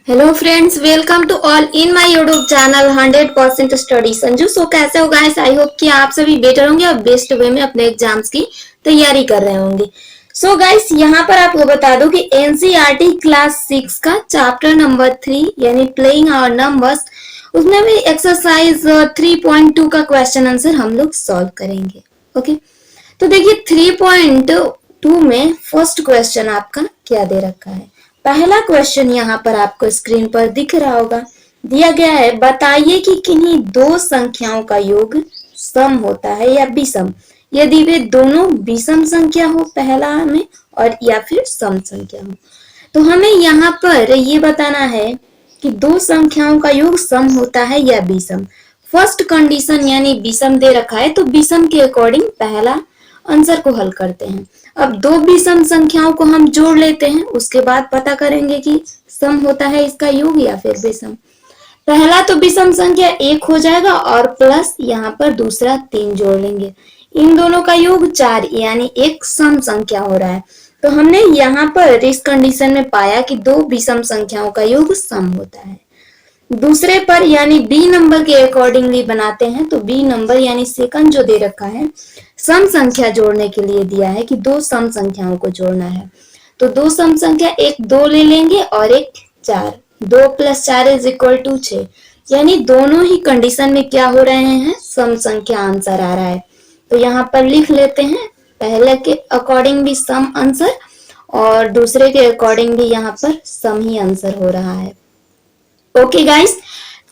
Hello friends, welcome to all in my YouTube channel 100% study Sanju. So कैसे हो guys? I hope कि आप सभी बेटर होंगे और बेस्ट वे में अपने एग्जाम्स की तैयारी कर रहे होंगे। सो गाइस, यहाँ पर आपको बता दूं कि एनसीईआरटी क्लास 6 का चैप्टर नंबर 3 यानी प्लेइंग आवर नंबर्स, उसमें भी एक्सरसाइज 3.2 का क्वेश्चन आंसर हम लोग सॉल्व करेंगे। ओके, तो देखिए 3.2 में फर्स्ट क्वेश्चन आपका क्या दे रखा है। पहला क्वेश्चन यहाँ पर आपको स्क्रीन पर दिख रहा होगा। दिया गया है, बताइए कि किन्हीं दो संख्याओं का योग सम होता है या विषम यदि वे दोनों विषम संख्या हो पहला में, और या फिर सम संख्या हो। तो हमें यहाँ पर ये बताना है कि दो संख्याओं का योग सम होता है या विषम। फर्स्ट कंडीशन यानी विषम दे रखा है, तो विषम के अकॉर्डिंग पहला आंसर को हल करते हैं। अब दो विषम संख्याओं को हम जोड़ लेते हैं, उसके बाद पता करेंगे कि सम होता है इसका योग या फिर विषम। पहला तो विषम संख्या 1 हो जाएगा और प्लस यहाँ पर दूसरा 3 जोड़ लेंगे, इन दोनों का योग 4 यानी एक सम संख्या हो रहा है। तो हमने यहाँ पर इस कंडीशन में पाया कि दो विषम संख्याओं का योग सम होता है। दूसरे पर यानी बी नंबर के अकॉर्डिंगली बनाते हैं, तो बी नंबर यानी सेकंड जो दे रखा है, सम संख्या जोड़ने के लिए दिया है कि दो सम संख्याओं को जोड़ना है। तो दो सम संख्या, एक 2 ले लेंगे और एक 4। 2 + 4 = 6, यानी दोनों ही कंडीशन में क्या हो रहे हैं, सम संख्या आंसर आ रहा है। तो यहाँ पर लिख लेते हैं, पहले के अकॉर्डिंग भी सम आंसर और दूसरे के अकॉर्डिंग भी यहाँ पर सम ही आंसर हो रहा है। ओके गाइस,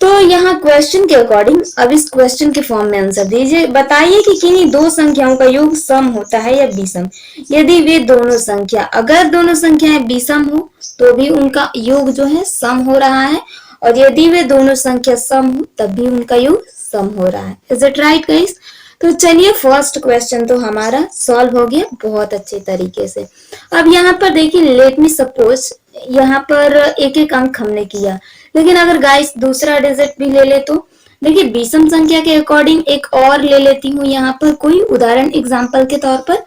तो यहाँ क्वेश्चन के अकॉर्डिंग अब इस क्वेश्चन के फॉर्म में आंसर दीजिए। बताइए कि किन्हीं दो संख्याओं का योग सम होता है या विषम यदि वे दोनों संख्या, अगर दोनों संख्याएं विषम हो तो भी उनका योग जो है सम हो रहा है, और यदि वे दोनों संख्या सम हो तब भी उनका योग सम हो रहा है। Is it right guys? तो चलिए, फर्स्ट क्वेश्चन तो हमारा सॉल्व हो गया बहुत अच्छे तरीके से। अब यहाँ पर देखिए, लेट मी सपोज यहाँ पर एक एक अंक हमने किया, लेकिन अगर गाइस दूसरा डिजिट भी ले ले तो देखिए विषम संख्या के अकॉर्डिंग एक और ले लेती हूँ। यहाँ पर कोई उदाहरण एग्जाम्पल के तौर पर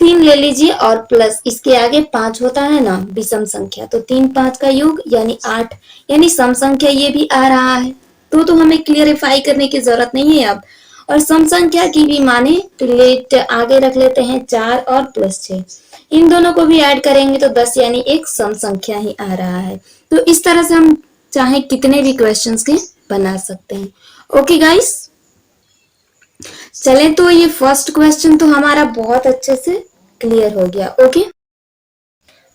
3 ले लीजिए और प्लस इसके आगे 5 होता है ना विषम संख्या, तो 3 5 का योग यानी 8, यानी सम संख्या ये भी आ रहा है। तो हमें क्लियरिफाई करने की जरूरत नहीं है अब। और सम संख्या की भी माने तो लेट आगे रख लेते हैं 4 और +6, इन दोनों को भी ऐड करेंगे तो 10, यानी एक सम संख्या ही आ रहा है। तो इस तरह से हम चाहे कितने भी क्वेश्चंस के बना सकते हैं। ओके गाइस, चलें, तो ये फर्स्ट क्वेश्चन तो हमारा बहुत अच्छे से क्लियर हो गया। ओके,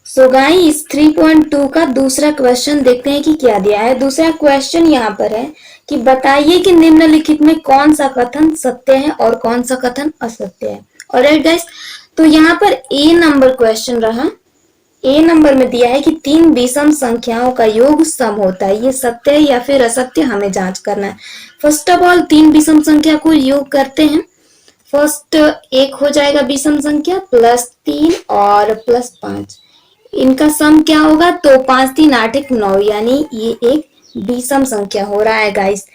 सो गाइस 3.2 का दूसरा क्वेश्चन देखते हैं कि क्या दिया है। दूसरा क्वेश्चन यहाँ पर है कि बताइए कि निम्नलिखित में कौन सा कथन सत्य है और कौन सा कथन असत्य है। ऑलराइट गाइस, तो यहाँ पर ए नंबर क्वेश्चन रहा। ए नंबर में दिया है कि 3 विषम संख्याओं का योग सम होता है, ये सत्य है या फिर असत्य हमें जांच करना है। फर्स्ट ऑफ ऑल 3 विषम संख्या को योग करते हैं। फर्स्ट एक हो जाएगा विषम संख्या +3 और +5, इनका सम क्या होगा, तो 5 3 8 1 9, यानी ये एक विषम संख्या हो रहा है गाइस।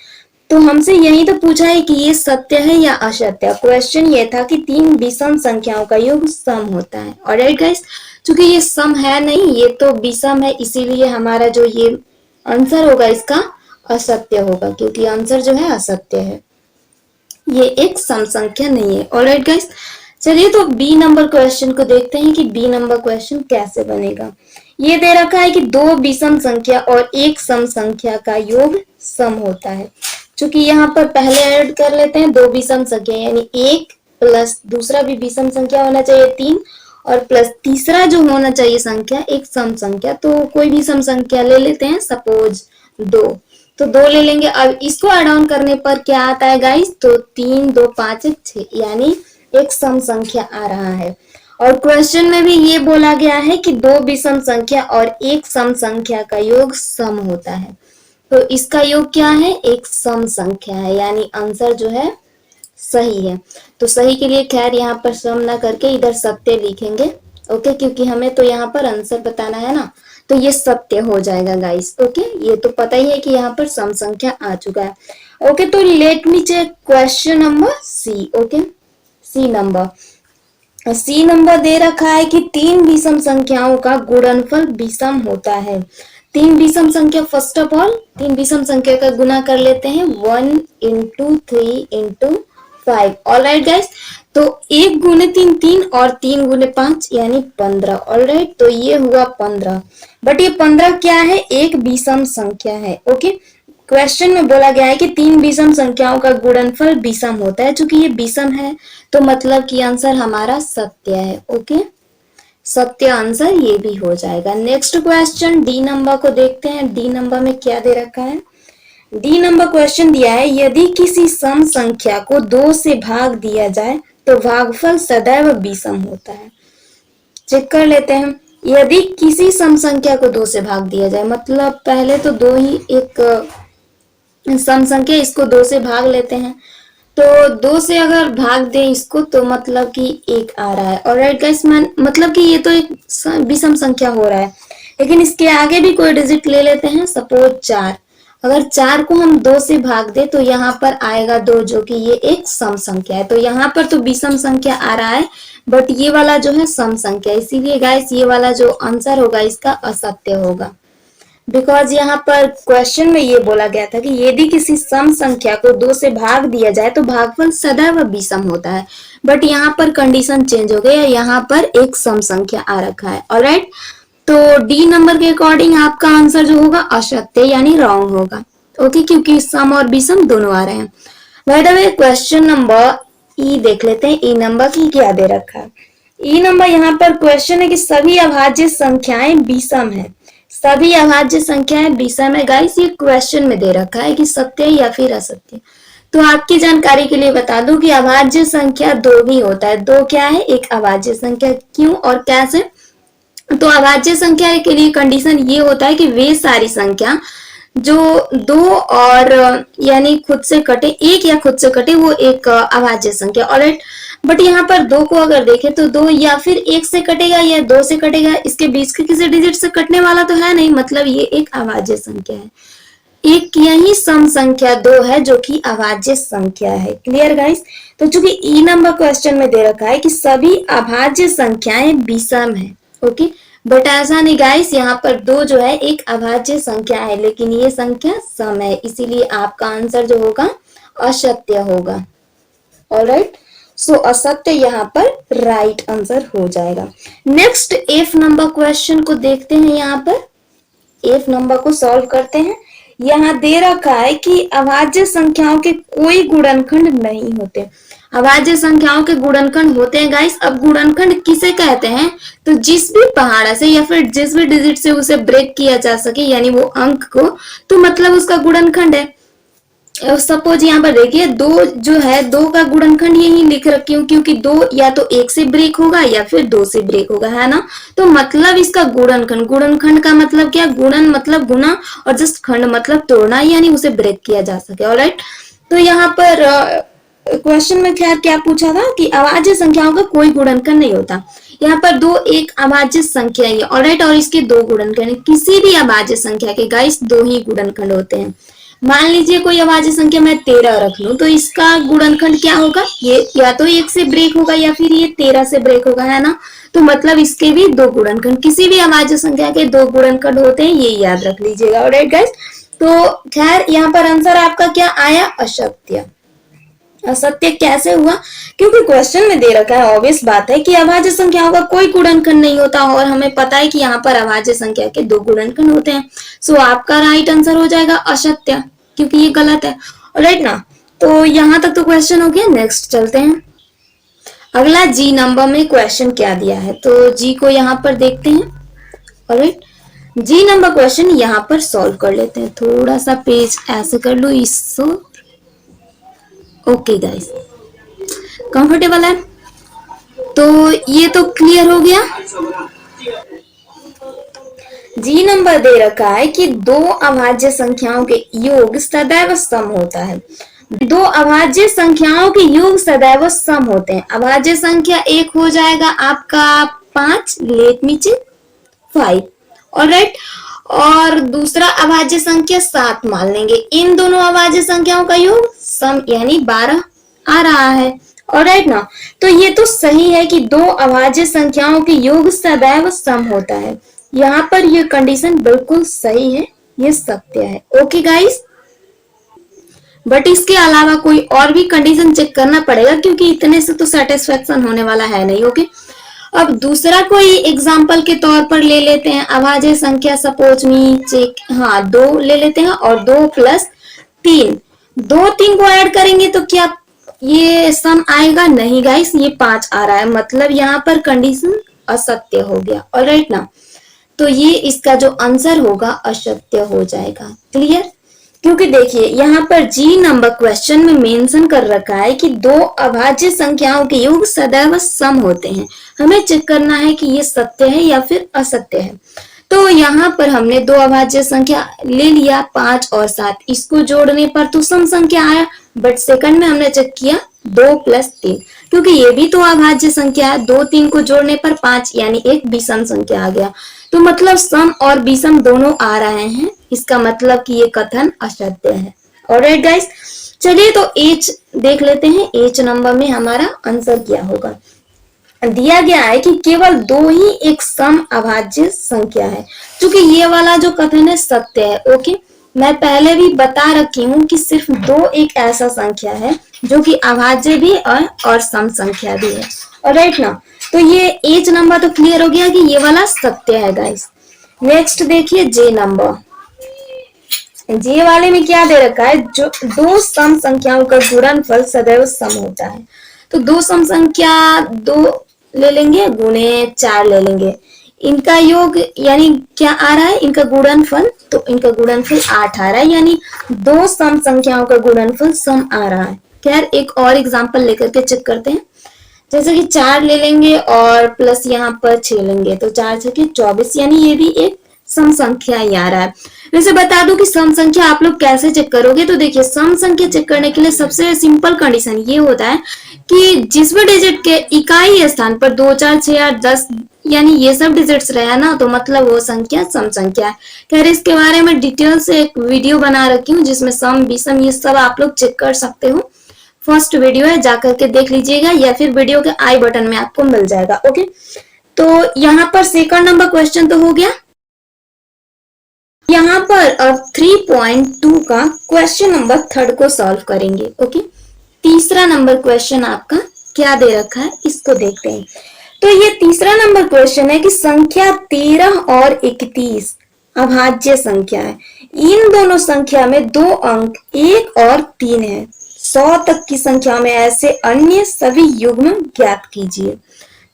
तो हमसे यही तो पूछा है कि ये सत्य है या असत्य। क्वेश्चन ये था कि 3 विषम संख्याओं का योग सम होता है। ऑलराइट गाइस, चूंकि ये सम है नहीं, ये तो विषम है, इसीलिए हमारा जो ये आंसर होगा इसका असत्य होगा, क्योंकि आंसर जो है असत्य है, ये एक सम संख्या नहीं है। ऑलराइट गाइस, चलिए तो बी नंबर क्वेश्चन को देखते हैं कि बी नंबर क्वेश्चन कैसे बनेगा। ये दे रखा है कि दो विषम संख्या और एक सम संख्या का योग सम होता है। चूंकि यहाँ पर पहले ऐड कर लेते हैं दो विषम संख्या, यानी 1 प्लस दूसरा भी विषम संख्या होना चाहिए 3, और प्लस तीसरा जो होना चाहिए संख्या एक सम संख्या। तो कोई भी सम संख्या ले लेते हैं, सपोज 2, तो 2 ले लेंगे। अब इसको ऐड ऑन करने पर क्या आता है गाइस, तो 3 2 5 1 6, यानी एक सम संख्या आ रहा है। और क्वेश्चन में भी ये बोला गया है कि दो विषम संख्या और एक सम संख्या का योग सम होता है। तो इसका योग क्या है, एक सम संख्या है, यानी आंसर जो है सही है। तो सही के लिए खैर यहाँ पर सम ना करके इधर सत्य लिखेंगे। ओके, क्योंकि हमें तो यहाँ पर आंसर बताना है ना, तो ये सत्य हो जाएगा गाइस। ओके, ये तो पता ही है कि यहाँ पर सम संख्या आ चुका है। ओके, तो let me check question number C. Okay, C number दे रखा है कि 3 विषम संख्याओं का गुणनफल विषम होता है। तीन विषम संख्या, फर्स्ट ऑफ ऑल तीन विषम संख्या का गुना कर लेते हैं 1 इंटू 3 इंटू 5। ऑलराइट गाइस, तो 1 गुने 3 3 और 3 गुने 5 यानी 15। ऑलराइट, तो ये हुआ 15। बट ये 15 क्या है, एक विषम संख्या है। ओके, क्वेश्चन में बोला गया है कि तीन विषम संख्याओं का गुणनफल विषम होता है। चूंकि ये विषम है तो मतलब कि आंसर हमारा सत्य है। ओके, सत्य आंसर ये भी हो जाएगा। नेक्स्ट क्वेश्चन डी नंबर को देखते हैं। डी नंबर में क्या दे रखा है। डी नंबर क्वेश्चन दिया है, यदि किसी सम संख्या को 2 से भाग दिया जाए तो भागफल सदैव विषम होता है। चेक कर लेते हैं। यदि किसी सम संख्या को 2 से भाग दिया जाए, मतलब पहले तो 2 ही एक सम संख्या, इसको 2 से भाग लेते हैं। तो 2 से अगर भाग दें इसको तो मतलब कि 1 आ रहा है। ऑलराइट गाइस, मतलब कि ये तो एक विषम संख्या हो रहा है। लेकिन इसके आगे भी कोई डिजिट ले लेते हैं, सपोज 4। अगर 4 को हम 2 से भाग दे तो यहाँ पर आएगा 2, जो कि ये एक सम संख्या है। तो यहाँ पर तो विषम संख्या आ रहा है, बट ये वाला जो है सम संख्या, इसीलिए गाइस ये वाला जो आंसर होगा इसका असत्य होगा। बिकॉज यहाँ पर क्वेश्चन में ये बोला गया था कि यदि किसी सम संख्या को 2 से भाग दिया जाए तो भागफल सदैव विषम होता है। बट यहाँ पर कंडीशन चेंज हो गई है, यहाँ पर एक सम संख्या आ रखा है। ऑलराइट, तो डी नंबर के अकॉर्डिंग आपका आंसर जो होगा असत्य यानी रॉन्ग होगा। ओके, क्योंकि सम और विषम दोनों आ रहे हैं। By the way question number ई देख लेते हैं। ई नंबर की क्या दे रखा है। ई नंबर यहाँ पर क्वेश्चन है कि सभी अभाज्य संख्याएं विषम है। सभी अभाज्य संख्याएं विषम है गाइस, ये क्वेश्चन में दे रखा है कि सत्य या फिर असत्य। तो आपकी जानकारी के लिए बता दूं कि अभाज्य संख्या 2 ही होता है। 2 क्या है, एक अभाज्य संख्या। क्यों और कैसे, तो अभाज्य संख्या के लिए कंडीशन ये होता है कि वे सारी संख्या जो 2 और यानी खुद से कटे, एक या खुद से कटे, वो एक अभाज्य संख्या। ऑलराइट, बट यहाँ पर 2 को अगर देखें तो 2 या फिर 1 से कटेगा या 2 से कटेगा, इसके बीच के किसी डिजिट से कटने वाला तो है नहीं, मतलब ये एक अभाज्य संख्या है। एक यही सम संख्या 2 है जो कि अभाज्य संख्या है। क्लियर गाइस, तो चूंकि ई नंबर क्वेश्चन में दे रखा है कि सभी अभाज्य संख्याएं विषम है। ओके, बट ऐसा नहीं गाइस, यहाँ पर 2 जो है एक अभाज्य संख्या है, लेकिन ये संख्या सम है, इसीलिए आपका आंसर जो होगा असत्य होगा। ऑलराइट, सो असत्य यहाँ पर राइट आंसर हो जाएगा। नेक्स्ट एफ नंबर क्वेश्चन को देखते हैं। यहाँ पर एफ नंबर को सॉल्व करते हैं। यहाँ दे रखा है कि अभाज्य संख्याओं के कोई गुणनखंड नहीं होते। अभाज्य संख्याओं के गुणनखंड होते हैं गाइस। अब गुणनखंड किसे कहते हैं, तो जिस भी पहाड़ा से या फिर जिस भी डिजिट से उसे ब्रेक किया जा सके, यानी वो अंक को, तो मतलब उसका गुणनखंड है। सपोज यहाँ पर देखिए 2 जो है, 2 का गुणनखंड यही लिख रखी हूँ, क्योंकि 2 या तो 1 से ब्रेक होगा या फिर 2 से ब्रेक होगा, है ना। तो मतलब इसका गुणनखंड, गुणनखंड का मतलब क्या, गुणन मतलब गुना और जस्ट खंड मतलब तोड़ना, यानी उसे ब्रेक किया जा सके। ऑलराइट, तो यहाँ पर क्वेश्चन में खैर क्या पूछा था कि अभाज्य संख्याओं का कोई गुणनखंड नहीं होता। यहाँ पर 2 एक अभाज्य संख्या है। ऑलराइट, और इसके 2 गुणनखंड, किसी भी अभाज्य संख्या के गाइस 2 ही गुणनखंड होते हैं। मान लीजिए कोई अभाज्य संख्या मैं 13 रख लूं, तो इसका गुणनखंड क्या होगा, ये या तो 1 से ब्रेक होगा या फिर ये 13 से ब्रेक होगा, है ना। तो मतलब इसके भी 2 गुणनखंड, किसी भी अभाज्य संख्या के 2 गुणनखंड होते हैं, ये याद रख लीजिएगा। ऑलराइट गाइस, तो खैर यहाँ पर आंसर आपका क्या आया, असत्य। असत्य कैसे हुआ, क्योंकि क्वेश्चन में दे रखा है, ऑब्वियस बात है कि अभाज्य संख्याओं का कोई गुणनखंड नहीं होता, और हमें पता है कि यहाँ पर अभाज्य संख्या के 2 गुणनखंड होते हैं। सो आपका राइट आंसर हो जाएगा असत्य, क्योंकि ये गलत है। राइट ना, तो यहाँ तक तो क्वेश्चन हो गया। नेक्स्ट चलते हैं। अगला जी नंबर में क्वेश्चन क्या दिया है, तो जी को यहाँ पर देखते हैं। ऑलराइट, जी नंबर क्वेश्चन यहाँ पर सॉल्व कर लेते हैं। थोड़ा सा पेज ऐसे कर लो इसको। ओके गाइस, कंफर्टेबल है, तो ये तो क्लियर हो गया। जी नंबर दे रखा है कि 2 अभाज्य संख्याओं के योग सदैव सम होता है। 2 अभाज्य संख्याओं के योग सदैव सम होते हैं। अभाज्य संख्या एक हो जाएगा आपका 5, लेट मी चेक 5। ऑलराइट, और दूसरा अभाज्य संख्या 7 मान लेंगे। इन दोनों अभाज्य संख्याओं का योग सम यानी 12 आ रहा है। ऑलराइट ना, तो ये तो सही है कि 2 अभाज्य संख्याओं के योग सदैव सम होता है। यहाँ पर ये कंडीशन बिल्कुल सही है, ये सत्य है। ओके गाइस, बट इसके अलावा कोई और भी कंडीशन चेक करना पड़ेगा क्योंकि इतने से तो सेटिस्फेक्शन होने वाला है नहीं। ओके, अब दूसरा कोई एग्जाम्पल के तौर पर ले लेते हैं। अभाज्य संख्या सपोज मी चेक, हाँ 2 ले लेते हैं और 2 प्लस 3, 2 3 को ऐड करेंगे तो क्या ये सम आएगा? नहीं गाइस, ये 5 आ रहा है, मतलब यहाँ पर कंडीशन असत्य हो गया। ऑलराइट ना, तो ये इसका जो आंसर होगा असत्य हो जाएगा। क्लियर? क्योंकि देखिए यहाँ पर जी नंबर क्वेश्चन में मेंशन कर रखा है कि दो अभाज्य संख्याओं के योग सदैव सम होते हैं। हमें चेक करना है कि ये सत्य है या फिर असत्य है। तो यहाँ पर हमने दो अभाज्य संख्या ले लिया 5 और 7, इसको जोड़ने पर तो सम संख्या आया, बट सेकंड में हमने चेक किया 2 प्लस 3, क्योंकि ये भी तो अभाज्य संख्या है, 2 3 को जोड़ने पर 5 यानी एक विषम संख्या आ गया। तो मतलब सम और विषम दोनों आ रहे हैं, इसका मतलब कि ये कथन असत्य है। ऑलराइट गाइस, चलिए तो एच देख लेते हैं, एच नंबर में हमारा आंसर क्या होगा। दिया गया है कि केवल 2 ही एक सम अभाज्य संख्या है, क्योंकि ये वाला जो कथन है सत्य है। ओके, मैं पहले भी बता रखी हूँ कि सिर्फ 2 एक ऐसा संख्या है जो कि अभाज्य भी और सम संख्या भी है। ऑलराइट ना, तो ये एच नंबर तो क्लियर हो गया कि ये वाला सत्य है गाइस। नेक्स्ट देखिए जे नंबर, जे वाले में क्या दे रखा है, जो दो सम संख्याओं का गुणनफल सदैव सम होता है। तो दो सम संख्या 2 ले लेंगे गुणे 4 ले लेंगे, इनका योग यानी क्या आ रहा है, इनका गुणनफल, तो इनका गुणनफल 8 आ रहा है, यानी दो सम संख्याओं का गुणनफल सम आ रहा है। खैर एक और एग्जांपल लेकर के चेक करते हैं, जैसे कि 4 ले लेंगे और प्लस यहाँ पर 6 लेंगे, तो 4 6 24, यानी ये भी एक सम संख्या ही आ रहा है। वैसे बता दूं कि सम संख्या आप लोग कैसे चेक करोगे, तो देखिए सम संख्या चेक करने के लिए सबसे सिंपल कंडीशन ये होता है कि जिस भी डिजिट के इकाई स्थान पर 2 4 6 8 10 यानी ये सब डिजिट्स रहे ना, तो मतलब वो संख्या सम संख्या है। खैर इसके बारे में डिटेल से एक वीडियो बना रखी हूँ जिसमें सम विषम ये सब आप लोग चेक कर सकते हो। फर्स्ट वीडियो है, जाकर के देख लीजिएगा या फिर वीडियो के आई बटन में आपको मिल जाएगा। ओके, तो यहाँ पर सेकंड नंबर क्वेश्चन तो हो गया। यहाँ पर अब 3.2 का क्वेश्चन नंबर थर्ड को सॉल्व करेंगे। ओके, तीसरा नंबर क्वेश्चन आपका क्या दे रखा है इसको देखते हैं। तो ये तीसरा नंबर क्वेश्चन है कि संख्या 13 और 31 अभाज्य संख्या है, इन दोनों संख्या में 2 अंक 1 और 3 है, 100 तक की संख्या में ऐसे अन्य सभी युग्म ज्ञात कीजिए।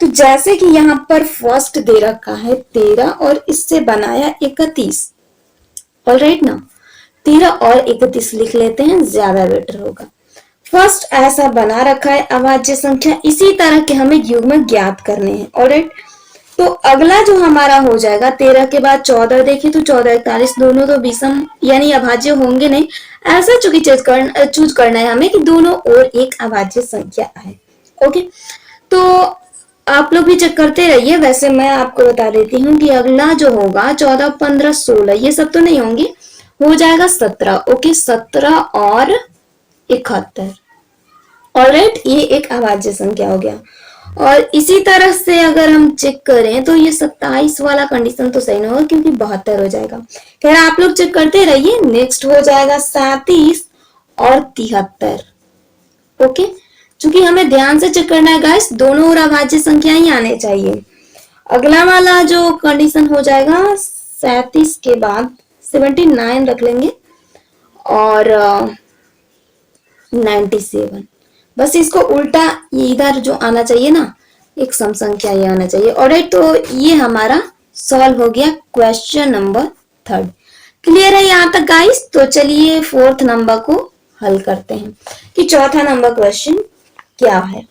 तो जैसे कि यहाँ पर फर्स्ट दे रखा है 13 और इससे बनाया 31। ऑलराइट ना, 13 और 31 लिख लेते हैं, ज्यादा बेटर होगा। फर्स्ट ऐसा बना रखा है अभाज्य संख्या, इसी तरह के हमें युग्म ज्ञात करने हैं। ऑलराइट, तो अगला जो हमारा हो जाएगा 13 के बाद 14 देखें तो 14 41 दोनों तो विषम यानी अभाज्य होंगे नहीं, ऐसा चूंकि चूज करना है हमें कि दोनों और एक अभाज्य संख्या आए। ओके, तो आप लोग भी चेक करते रहिए। वैसे मैं आपको बता देती हूँ कि अगला जो होगा 14 15 16 ये सब तो नहीं होंगे, हो जाएगा 17। ओके, 17 और 71। ऑलराइट, ये एक अभाज्य संख्या हो गया। और इसी तरह से अगर हम चेक करें तो ये 27 वाला कंडीशन तो सही नहीं होगा क्योंकि 72 हो जाएगा। खैर आप लोग चेक करते रहिए। नेक्स्ट हो जाएगा 37 और 73। ओके, चूंकि हमें ध्यान से चेक करना है गाइस, दोनों और अभाज्य संख्या ही आने चाहिए। अगला वाला जो कंडीशन हो जाएगा 37 के बाद 79 रख लेंगे और 97, बस इसको उल्टा ये इधर जो आना चाहिए ना, एक सम संख्या ये आना चाहिए। ऑलराइट, तो ये हमारा सॉल्व हो गया क्वेश्चन नंबर थर्ड। क्लियर है यहाँ तक गाइस? तो चलिए फोर्थ नंबर को हल करते हैं कि चौथा नंबर क्वेश्चन क्या है।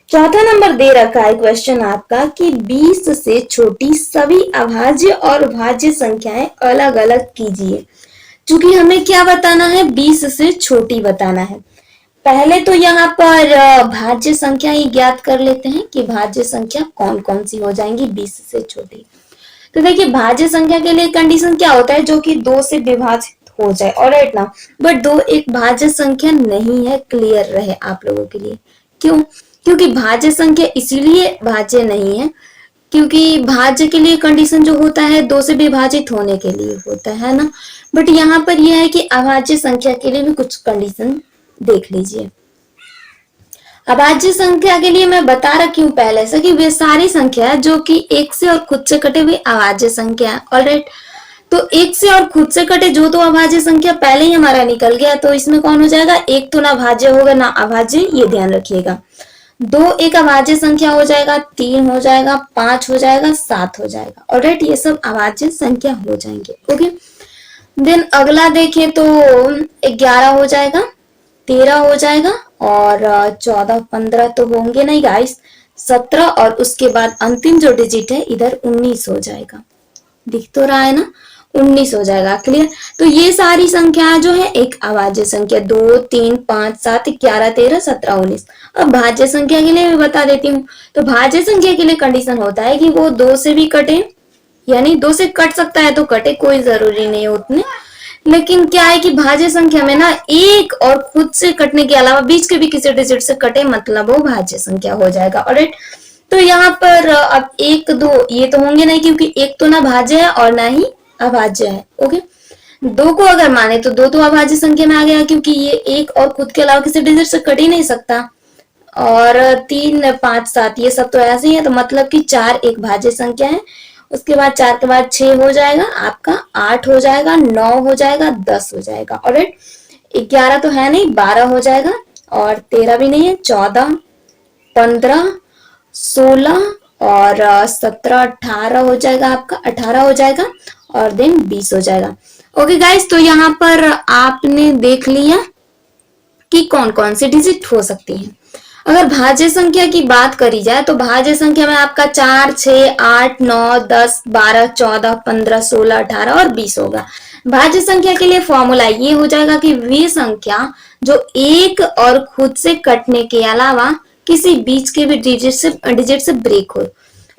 चौथा नंबर दे रखा है क्वेश्चन आपका कि 20 से छोटी सभी अभाज्य और भाज्य संख्याएं अलग अलग कीजिए। चूंकि हमें क्या बताना है, 20 से छोटी बताना है। पहले तो यहाँ पर भाज्य संख्या ही ज्ञात कर लेते हैं कि भाज्य संख्या कौन कौन सी हो जाएंगी 20 से छोटी। तो देखिए भाज्य संख्या के लिए कंडीशन क्या होता है, जो कि 2 से विभाजित हो जाए। ऑलराइट ना, बट 2 एक भाज्य संख्या नहीं है। क्लियर रहे आप लोगों के लिए। क्यों? क्योंकि भाज्य संख्या इसीलिए भाज्य नहीं है क्योंकि भाज्य के लिए कंडीशन जो होता है 2 से विभाजित होने के लिए होता है ना। बट यहाँ पर यह है कि अभाज्य संख्या के लिए भी कुछ कंडीशन देख लीजिए। अभाज्य संख्या के लिए मैं बता रखी हूँ पहले से कि वे सारी संख्या है जो कि एक से और खुद से कटे हुए अभाज्य संख्या है। ऑलराइट, तो एक से और खुद से कटे जो तो अभाज्य संख्या पहले ही हमारा निकल गया, तो इसमें कौन हो जाएगा, एक तो ना भाज्य होगा ना अभाज्य, ये ध्यान रखिएगा। 2 एक अभाज्य संख्या हो जाएगा, 3 हो जाएगा, 5 हो जाएगा, 7 हो जाएगा। ऑलराइट, ये सब अभाज्य संख्या हो जाएंगे। ओके, देन अगला देखें तो 11 हो जाएगा, 13 हो जाएगा और 14 15 तो होंगे नहीं गाइस, 17 और उसके बाद अंतिम जो डिजिट है इधर 19 हो जाएगा। दिख तो रहा है ना, 19 हो जाएगा। क्लियर, तो ये सारी संख्याएं जो है एक अभाज्य संख्या, 2 3 5 7 11 13 17 19। अब भाज्य संख्या के लिए मैं बता देती हूँ। तो भाज्य संख्या के लिए कंडीशन होता है कि वो 2 से भी कटे, यानी 2 से कट सकता है तो कटे, कोई जरूरी नहीं है उतने। लेकिन क्या है कि भाज्य संख्या में ना एक और खुद से कटने के अलावा बीच के भी किसी डिजिट से कटे, मतलब वो भाज्य संख्या हो जाएगा। ऑलराइट, तो यहाँ पर अब 1 2 ये तो होंगे नहीं, क्योंकि एक तो ना भाज्य है और ना ही अभाज्य है। ओके, 2 को अगर माने तो 2 तो अभाज्य संख्या में आ गया, क्योंकि ये एक और खुद के अलावा किसी डिजिट से कट ही नहीं सकता। और 3 5 7 ये सब तो ऐसे ही है, तो मतलब कि 4 एक भाज्य संख्या है। उसके बाद 4 के बाद 6 हो जाएगा आपका, 8 हो जाएगा, 9 हो जाएगा, 10 हो जाएगा। ऑलराइट, 11 तो है नहीं, 12 हो जाएगा और 13 भी नहीं है, 14 15 16 और 17 18 हो जाएगा आपका, 18 हो जाएगा और देन 20 हो जाएगा। ओके गाइस, तो यहाँ पर आपने देख लिया कि कौन कौन सी डिजिट हो सकती हैं। अगर भाज्य संख्या की बात करी जाए तो भाज्य संख्या में आपका 4 6 8 9 10 12 14 15 16 18 और 20 होगा। भाज्य संख्या के लिए फॉर्मूला ये हो जाएगा कि वे संख्या जो एक और खुद से कटने के अलावा किसी बीच के भी डिजिट से ब्रेक हो।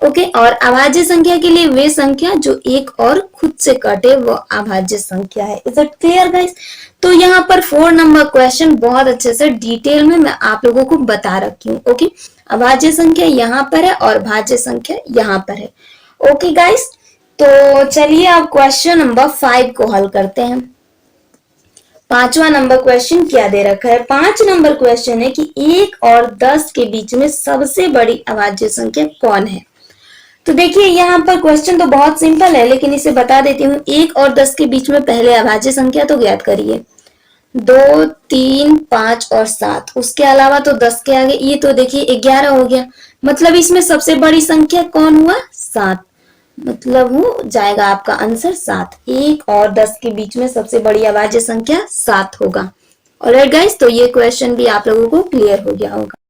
ओके, और अभाज्य संख्या के लिए वे संख्या जो एक और खुद से कटे वो अभाज्य संख्या है। Is it clear guys? तो यहाँ पर 4 नंबर क्वेश्चन बहुत अच्छे से डिटेल में मैं आप लोगों को बता रखी हूँ। ओके, अभाज्य संख्या यहाँ पर है और भाज्य संख्या यहाँ पर है। ओके गाइस, तो चलिए अब क्वेश्चन नंबर 5 को हल करते हैं। 5वां नंबर क्वेश्चन क्या दे रखा है? 5 नंबर क्वेश्चन है कि 1 और 10 के बीच में सबसे बड़ी अभाज्य संख्या कौन है? तो देखिए यहाँ पर क्वेश्चन तो बहुत सिंपल है, लेकिन इसे बता देती हूँ। 1 और 10 के बीच में पहले अभाज्य संख्या तो ज्ञात करिए। 2 3 5 और 7, उसके अलावा तो 10 के आगे ये तो देखिए 11 हो गया, मतलब इसमें सबसे बड़ी संख्या कौन हुआ? 7, मतलब हो जाएगा आपका आंसर 7। 1 और 10 के बीच में सबसे बड़ी अभाज्य संख्या 7 होगा। ऑलराइट गाइस, तो ये क्वेश्चन भी आप लोगों को क्लियर हो गया होगा।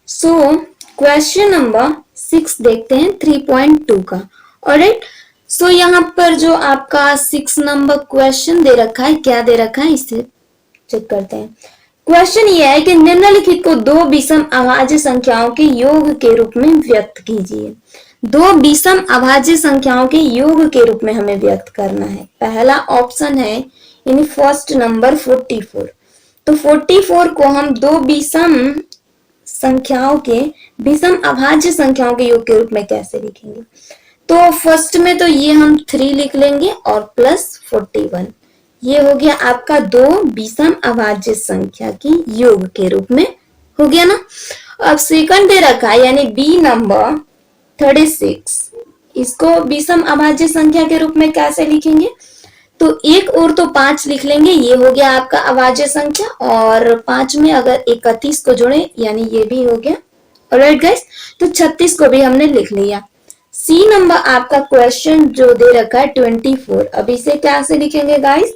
सो क्वेश्चन नंबर 6 देखते हैं 3.2 का। ऑलराइट, सो यहाँ पर जो आपका 6 नंबर क्वेश्चन दे रखा है, क्या दे रखा है इसे चेक करते हैं। क्वेश्चन ये है कि निम्नलिखित को 2 विषम अभाज्य संख्याओं के योग के रूप में व्यक्त कीजिए। 2 विषम अभाज्य संख्याओं के योग के रूप में हमें व्यक्त करना है। पहला ऑप्शन है यानी फर्स्ट नंबर 44। तो 44 को हम 2 विषम संख्याओं के विषम अभाज्य संख्याओं के योग के रूप में कैसे लिखेंगे? तो फर्स्ट में तो ये हम 3 लिख लेंगे और प्लस 41, ये हो गया आपका 2 विषम अभाज्य संख्या की योग के रूप में हो गया ना। अब सेकंड दे रखा है यानी बी नंबर 36, इसको विषम अभाज्य संख्या के रूप में कैसे लिखेंगे? तो 1 और तो 5 लिख लेंगे, ये हो गया आपका अभाज्य संख्या, और 5 में अगर 31 को जोड़े यानी ये भी हो गया। ऑलराइट गाइस, तो 36 को भी हमने लिख लिया। सी नंबर आपका क्वेश्चन जो दे रखा है 24, अब इसे कैसे लिखेंगे गाइस?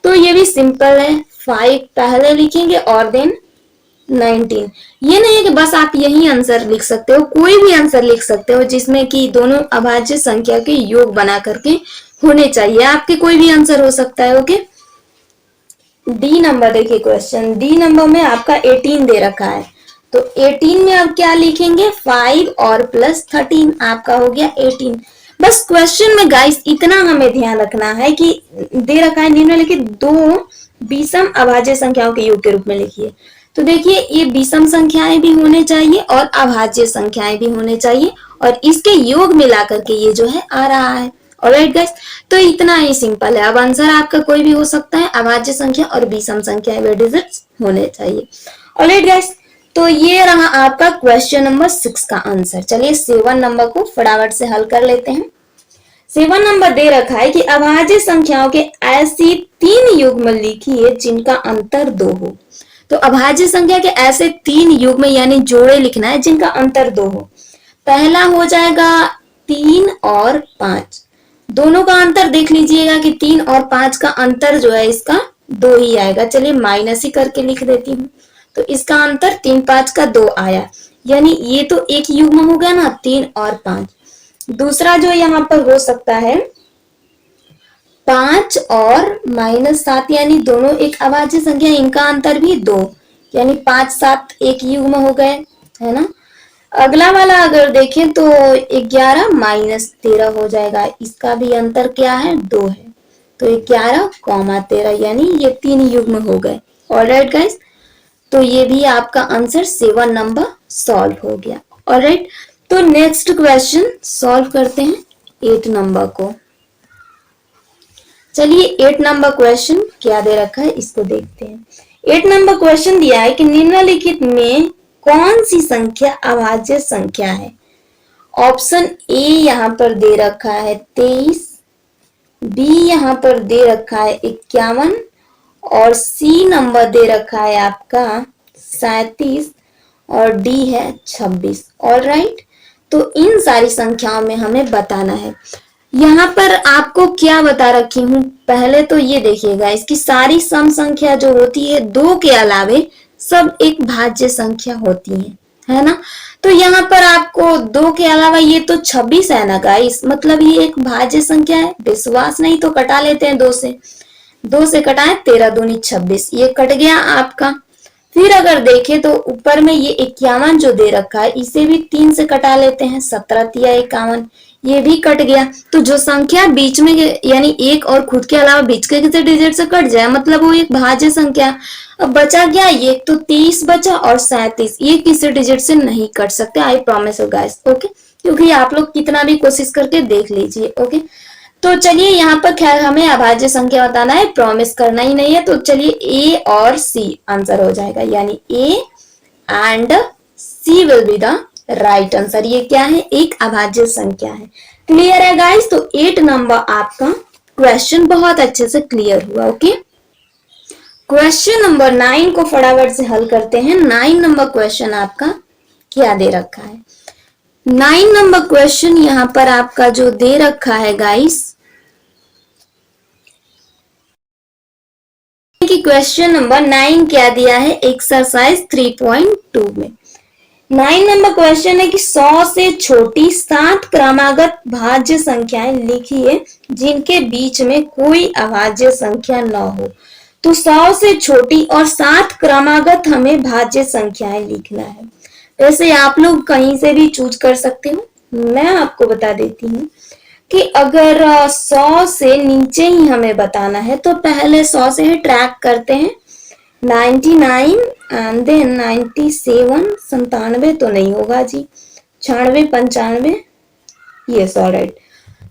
तो ये भी सिंपल है, 5 पहले लिखेंगे और देन 19। ये नहीं है कि बस आप यही आंसर लिख सकते हो, कोई भी आंसर लिख सकते हो जिसमें कि दोनों अभाज्य संख्या के योग बना करके होने चाहिए, आपके कोई भी आंसर हो सकता है। ओके, डी नंबर देखिए क्वेश्चन, डी नंबर में आपका 18 दे रखा है, तो 18 में आप क्या लिखेंगे? 5 और प्लस 13, आपका हो गया 18। बस क्वेश्चन में गाइस इतना हमें ध्यान रखना है कि दे रखा है निम्नलिखित 2 विषम अभाज्य संख्याओं के योग के रूप में लिखिए। तो देखिए ये विषम संख्याएं भी होने चाहिए और अभाज्य संख्याएं भी होने चाहिए, और इसके योग मिला करके ये जो है आ रहा है। ऑलराइट गाइस, तो इतना ही सिंपल है। अब आंसर आपका कोई भी हो सकता है, अभाज्य संख्या और विषम संख्या वे डिजिट्स होने चाहिए। ऑलराइट गाइस, तो ये रहा आपका क्वेश्चन नंबर 6 का आंसर। चलिए 7 नंबर को फटाफट से हल कर लेते हैं। 7 नंबर दे रखा है कि अभाज्य संख्याओं के ऐसी 3 युग्म लिखिए जिनका अंतर 2 हो। तो अभाज्य संख्या के ऐसे 3 युग्म यानी जोड़े लिखना है जिनका अंतर 2 हो। पहला हो जाएगा 3 और 5। दोनों का अंतर देख लीजिएगा कि 3 और 5 का अंतर जो है इसका 2 ही आएगा। चलिए माइनस ही करके लिख देती हूँ। तो इसका अंतर 3 5 का 2 आया, यानी ये तो एक युग्म हो गया ना 3 और 5। दूसरा जो यहाँ पर हो सकता है 5 और -7, यानी दोनों एक अभाज्य संख्या, इनका अंतर भी 2, यानी 5 7 एक युग्म हो गए, है ना। अगला वाला अगर देखें तो 11 -13 हो जाएगा, इसका भी अंतर क्या है 2 है। तो 11, 13 यानी ये 3 युग्म हो गए। ऑलराइट गाइस, तो ये भी आपका आंसर 7 नंबर सॉल्व हो गया। ऑलराइट, तो नेक्स्ट क्वेश्चन सॉल्व करते हैं 8 नंबर को। चलिए 8 नंबर क्वेश्चन क्या दे रखा है इसको देखते हैं। 8 नंबर क्वेश्चन दिया है कि निम्नलिखित में कौन सी संख्या अभाज्य संख्या है। ऑप्शन ए यहाँ पर दे रखा है 23, बी यहाँ पर दे रखा है 51 और सी नंबर दे रखा है आपका 37 और डी है 26। ऑलराइट, तो इन सारी संख्याओं में हमें बताना है। यहाँ पर आपको क्या बता रखी हूँ, पहले तो ये देखिएगा, इसकी सारी सम संख्या जो होती है 2 के अलावे सब एक भाज्य संख्या होती है ना। तो यहाँ पर आपको 2 के अलावा ये तो 26 है ना गाइस, मतलब ये एक भाज्य संख्या है। विश्वास नहीं तो कटा लेते हैं 2 से, 2 से कटाए 13 दूनी 26, ये कट गया आपका। फिर अगर देखें तो ऊपर में ये 51 जो दे रखा है इसे भी 3 से कटा लेते हैं, 17 तिया 51, ये भी कट गया। तो जो संख्या बीच में यानी एक और खुद के अलावा बीच के किसी डिजिट से कट जाए मतलब वो एक भाज्य संख्या। अब बचा गया ये तो 30 बचा और 37, ये किसी डिजिट से नहीं कट सकते, I promise you guys. Okay, क्योंकि आप लोग कितना भी कोशिश करके देख लीजिए। ओके, तो चलिए यहाँ पर खैर हमें अभाज्य संख्या बताना है, प्रॉमिस करना ही नहीं है। तो चलिए ए और सी आंसर हो जाएगा, यानी A and C will be the right answer. ये क्या है, एक अभाज्य संख्या है। क्लियर है गाइस, तो 8 नंबर आपका क्वेश्चन बहुत अच्छे से क्लियर हुआ। ओके, क्वेश्चन नंबर 9 को फटाफट से हल करते हैं। 9 नंबर क्वेश्चन आपका क्या दे रखा है। 9 नंबर क्वेश्चन यहाँ पर आपका जो दे रखा है गाइस, कि क्वेश्चन नंबर 9 क्या दिया है एक्सरसाइज 3.2 में। 9 नंबर क्वेश्चन है कि 100 से छोटी 7 क्रमागत भाज्य संख्याएं लिखिए जिनके बीच में कोई अभाज्य संख्या न हो। तो 100 से छोटी और 7 क्रमागत हमें भाज्य संख्याएं लिखना है। वैसे आप लोग कहीं से भी चूज कर सकते हो, मैं आपको बता देती हूँ कि अगर 100 से नीचे ही हमें बताना है तो पहले 100 से ही ट्रैक करते हैं, 99 एंड देन 97, 97 तो नहीं होगा जी, 96 95, यस ऑलराइट।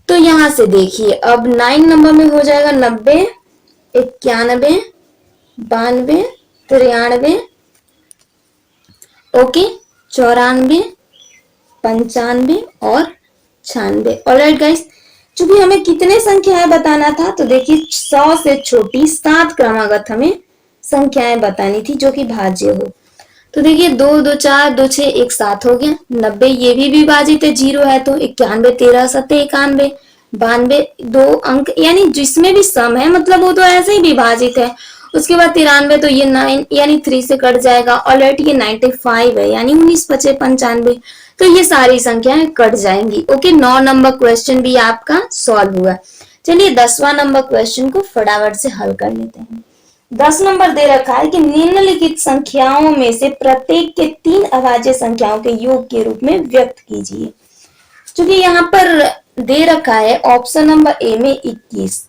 तो यहाँ से देखिए अब 9 नंबर में हो जाएगा 90, 91, 92, 93, ओके, 94, 95 और 96। ऑलराइट गाइस, चूंकि हमें कितने संख्याएं बताना था तो देखिए 100 से छोटी 7 क्रमागत हमें संख्याएं बतानी थी जो कि भाज्य हो। तो देखिए 2 2 4 2 6 1 7 हो गया। 90 ये भी विभाजित है, 0 है तो 91 13 7 91, 92 2 अंक यानी जिसमें भी सम है मतलब वो तो ऐसे ही विभाजित है। उसके बाद 93 तो ये 9 यानी 3 से कट जाएगा। ऑलरेडी ये 95 है यानी 19 बचे 95, तो ये सारी संख्याएं कट जाएंगी। ओके, 9 नंबर क्वेश्चन भी आपका सॉल्व हुआ। चलिए 10वां नंबर क्वेश्चन को फटाफट से हल कर लेते हैं। 10 नंबर दे रखा है कि निम्नलिखित संख्याओं में से प्रत्येक के 3 अभाज्य संख्याओं के योग के रूप में व्यक्त कीजिए। क्योंकि यहाँ पर दे रखा है ऑप्शन नंबर ए में 21,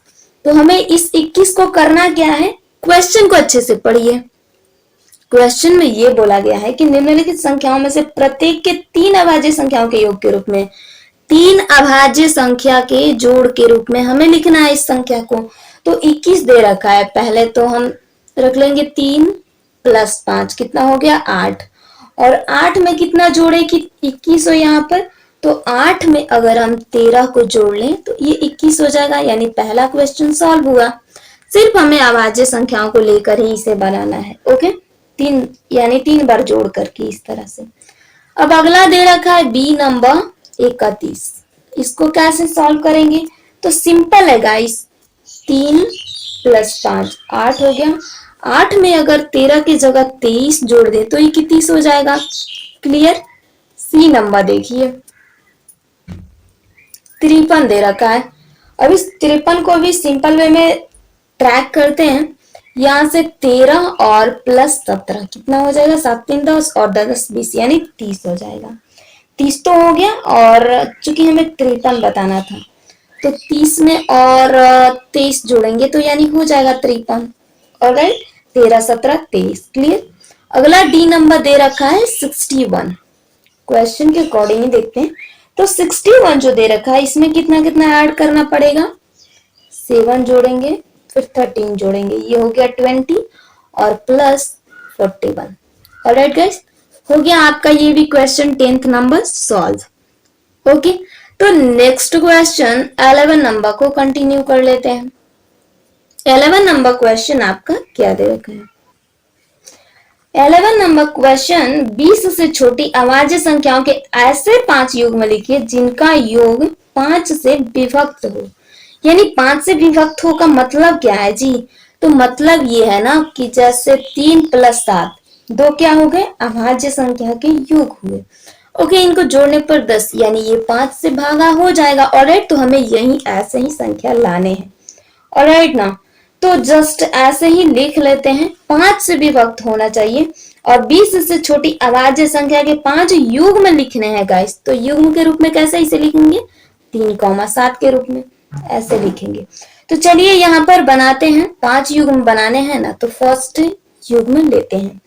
तो हमें इस 21 को करना क्या है, क्वेश्चन को अच्छे से पढ़िए। क्वेश्चन में ये बोला गया है कि निम्नलिखित संख्याओं में से प्रत्येक के 3 अभाज्य संख्याओं के योग के रूप में 3 अभाज्य संख्या के जोड़ के रूप में हमें लिखना है इस संख्या को। तो 21 दे रखा है, पहले तो हम रख लेंगे 3 + 5 कितना हो गया 8, और 8 में कितना जोड़े कि 21 हो यहाँ पर, तो 8 में अगर हम 13 को जोड़ लें तो ये 21 हो जाएगा, यानी पहला क्वेश्चन सॉल्व हुआ। सिर्फ हमें अभाज्य संख्याओं को लेकर ही इसे बनाना है। ओके, 3 यानी 3 बार जोड़ करके इस तरह से। अब अगला दे रखा है बी नंबर 31, इसको कैसे सॉल्व करेंगे, तो सिंपल है गाइस, 3 + 5 8 हो गया, 8 में अगर 13 की जगह 23 जोड़ दे तो ये 31 हो जाएगा। क्लियर। सी नंबर देखिए 53 दे रखा है। अब इस 53 को भी सिंपल वे में ट्रैक करते हैं, यहां से 13 और +17 कितना हो जाएगा, 7 3 10 और 10 20 यानी 30 हो जाएगा। 30 तो हो गया, और चूंकि हमें 53 बताना था तो 30 में और 23 जोड़ेंगे तो यानी हो जाएगा 53। ऑलराइट, 13 17 23। क्लियर। अगला डी नंबर दे रखा है 61, क्वेश्चन के अकॉर्डिंग ही देखते हैं। तो 61 जो दे रखा है इसमें कितना कितना ऐड करना पड़ेगा, 7 जोड़ेंगे फिर 13 जोड़ेंगे, ये हो गया 20 और +41। ऑलराइट गाइस, हो गया आपका ये भी question 10th number solve. Okay, तो नेक्स्ट क्वेश्चन 11 नंबर को कंटिन्यू कर लेते हैं। 11 नंबर क्वेश्चन आपका क्या दे रखा है, 11 नंबर क्वेश्चन 20 से छोटी अभाज्य संख्याओं के ऐसे 5 युग्म लिखिए जिनका योग 5 से विभक्त हो। यानी 5 से विभक्त हो का मतलब क्या है जी, तो मतलब ये है ना कि जैसे 3 + 7 दो क्या हो गए, अभाज्य संख्या के योग हुए। ओके, इनको जोड़ने पर 10 यानी ये 5 से भागा हो जाएगा। ऑलराइट, तो हमें यही ऐसे ही संख्या लाने हैं। ऑलराइट ना, तो जस्ट ऐसे ही लिख लेते हैं, 5 से विभक्त होना चाहिए और 20 से छोटी अभाज्य संख्या के 5 युग्म लिखने हैं गाइस। तो युग्म के रूप में कैसे इसे लिखेंगे, 3,7 के रूप में ऐसे लिखेंगे। तो चलिए यहाँ पर बनाते हैं, 5 युग्म बनाने हैं ना, तो फर्स्ट युग्म लेते हैं।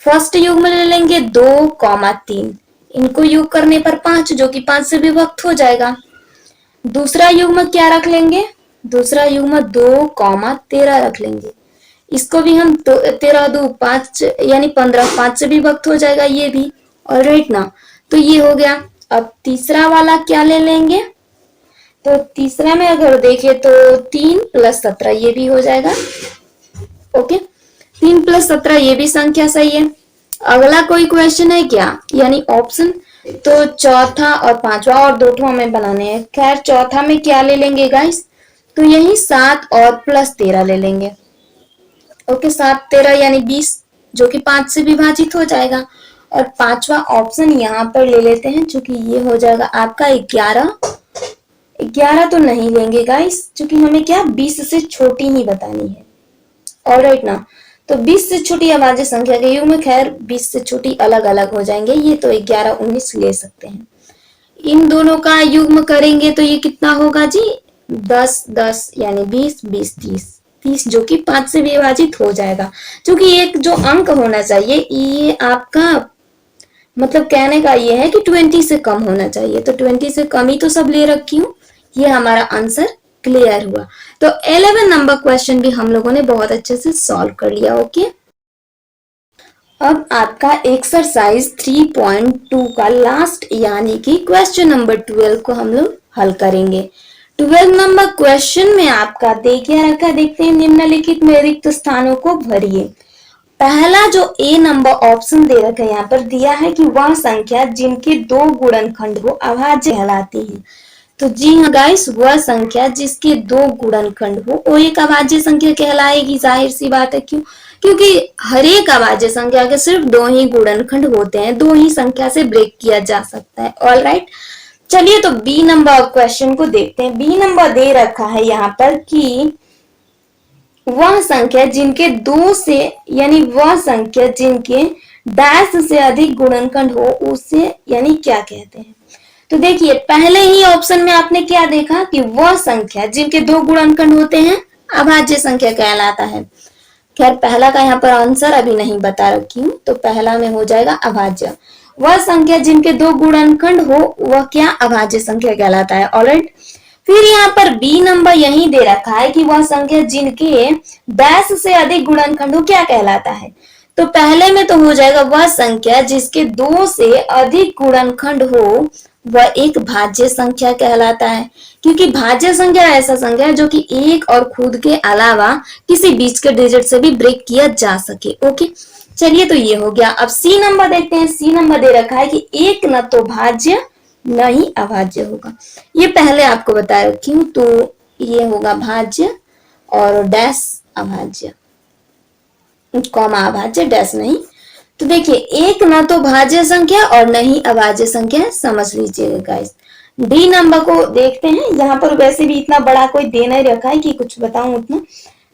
फर्स्ट युग्म ले लेंगे 2,3, इनको योग करने पर 5 जो कि 5 से विभक्त हो जाएगा। दूसरा युग्म क्या रख लेंगे, दूसरा युग्म 2,13 रख लेंगे, इसको भी हम 13 2 5 यानी 15 5 से विभक्त हो जाएगा ये भी। ऑलराइट ना, तो ये हो गया। अब तीसरा वाला क्या ले लेंगे, तो तीसरा में अगर देखें तो 3 + 17 ये भी हो जाएगा। ओके, 3 + 17 ये भी संख्या सही है। अगला कोई क्वेश्चन है क्या, यानी ऑप्शन, तो चौथा और पांचवा और 2 हमें बनाने हैं। खैर चौथा में क्या ले लेंगे गाइस, तो यही 7 और +13 ले लेंगे। ओके, 7 13 यानी 20 जो कि 5 से विभाजित हो जाएगा। और पांचवा ऑप्शन यहाँ पर ले लेते हैं, चूंकि ये हो जाएगा आपका 11 तो नहीं लेंगे गाइस, क्योंकि हमें क्या 20 से छोटी ही बतानी है। ऑलराइट ना, तो 20 से छोटी अभाज्य संख्या के युग्म, खैर 20 से छोटी अलग अलग हो जाएंगे, ये तो 11 19 ले सकते हैं। इन दोनों का युग्म करेंगे तो ये कितना होगा जी, 10 10 यानी 20 20 30 जो कि 5 से विभाजित हो जाएगा। क्योंकि एक जो अंक होना चाहिए ये आपका मतलब कहने का ये है कि 20 से कम होना चाहिए, तो 20 से कम ही तो सब ले रखी हूँ। ये हमारा आंसर क्लियर हुआ। तो 11 नंबर क्वेश्चन भी हम लोगों ने बहुत अच्छे से सॉल्व कर लिया। ओके, अब आपका एक्सरसाइज 3.2 का लास्ट यानी कि क्वेश्चन नंबर 12 को हम लोग हल करेंगे। 12 नंबर क्वेश्चन में आपका देखिए रखा, देखते हैं, निम्नलिखित में रिक्त स्थानों को भरिए। पहला जो ए नंबर ऑप्शन दे रखा है यहाँ पर दिया है कि वह संख्या जिनके 2 गुणनखंड हो अभाज्य कहलाती है। तो जी हाँ गाइस, वह संख्या जिसके 2 गुणनखंड हो वो एक अभाज्य संख्या कहलाएगी। जाहिर सी बात है, क्यों, क्योंकि हर एक अभाज्य संख्या के सिर्फ 2 ही गुणनखंड होते हैं, 2 ही संख्या से ब्रेक किया जा सकता है। ऑलराइट, चलिए तो बी नंबर क्वेश्चन को देखते हैं। बी नंबर दे रखा है यहाँ पर कि वह संख्या जिनके 2 से यानी वह संख्या जिनके डैश से अधिक गुणनखंड हो उसे यानी क्या कहते हैं। तो देखिए पहले ही ऑप्शन में आपने क्या देखा कि वह संख्या जिनके 2 गुणनखंड होते हैं अभाज्य संख्या कहलाता है। खैर पहला का यहाँ पर आंसर अभी नहीं बता रखी हूँ, तो पहला में हो जाएगा अभाज्य। वह संख्या जिनके दो गुणनखंड हो वह क्या अभाज्य संख्या कहलाता है। ऑलराइट, फिर यहाँ पर बी नंबर यही दे रखा है कि वह संख्या जिनके 10 से अधिक गुणनखंड हो क्या कहलाता है। तो पहले में तो हो जाएगा वह संख्या जिसके 2 से अधिक गुणनखंड हो वह एक भाज्य संख्या कहलाता है, क्योंकि भाज्य संख्या ऐसा संख्या है जो कि एक और खुद के अलावा किसी बीच के डिजिट से भी ब्रेक किया जा सके। ओके, चलिए तो ये हो गया। अब सी नंबर देखते हैं। सी नंबर दे रखा है कि एक न तो भाज्य न ही अभाज्य होगा। ये पहले आपको बता रखी हूँ, तो ये होगा भाज्य और डैश अभाज्य, कॉमा अभाज्य, डैश नहीं। तो देखिए एक न तो भाज्य संख्या और न ही अभाज्य संख्या, समझ लीजिएगा गाइस। डी नंबर को देखते हैं। यहाँ पर वैसे भी इतना बड़ा कोई दे नहीं रखा है कि कुछ बताऊं उतना।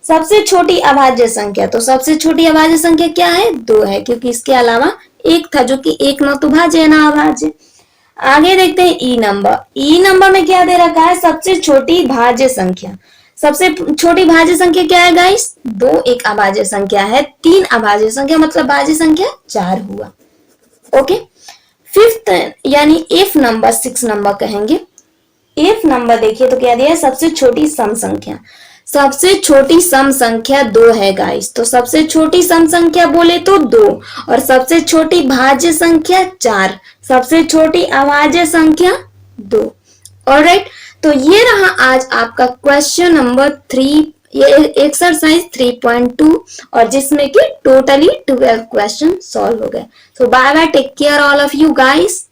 सबसे छोटी अभाज्य संख्या, तो सबसे छोटी अभाज्य संख्या क्या है, 2 है, क्योंकि इसके अलावा एक था जो कि एक न तो भाज्य न अभाज्य। आगे देखते हैं ई नंबर। ई नंबर में क्या दे रखा है, सबसे छोटी भाज्य संख्या। सबसे छोटी भाज्य संख्या क्या है गाइस, 2 एक अभाज्य संख्या है, 3 अभाज्य संख्या, मतलब भाज्य संख्या 4 हुआ। ओके, फिफ्थ यानी एफ नंबर, 6 नंबर कहेंगे। एफ नंबर देखिए तो क्या दिया है, सबसे छोटी सम संख्या। सबसे छोटी सम संख्या 2 है गाइस, तो सबसे छोटी सम संख्या बोले तो 2, और सबसे छोटी भाज्य संख्या 4, सबसे छोटी अभाज्य संख्या 2। ऑलराइट, तो ये रहा आज आपका क्वेश्चन नंबर 3, ये एक्सरसाइज 3.2, और जिसमें कि टोटली 12 क्वेश्चन सॉल्व हो गए। So bye bye, take care all of you guys.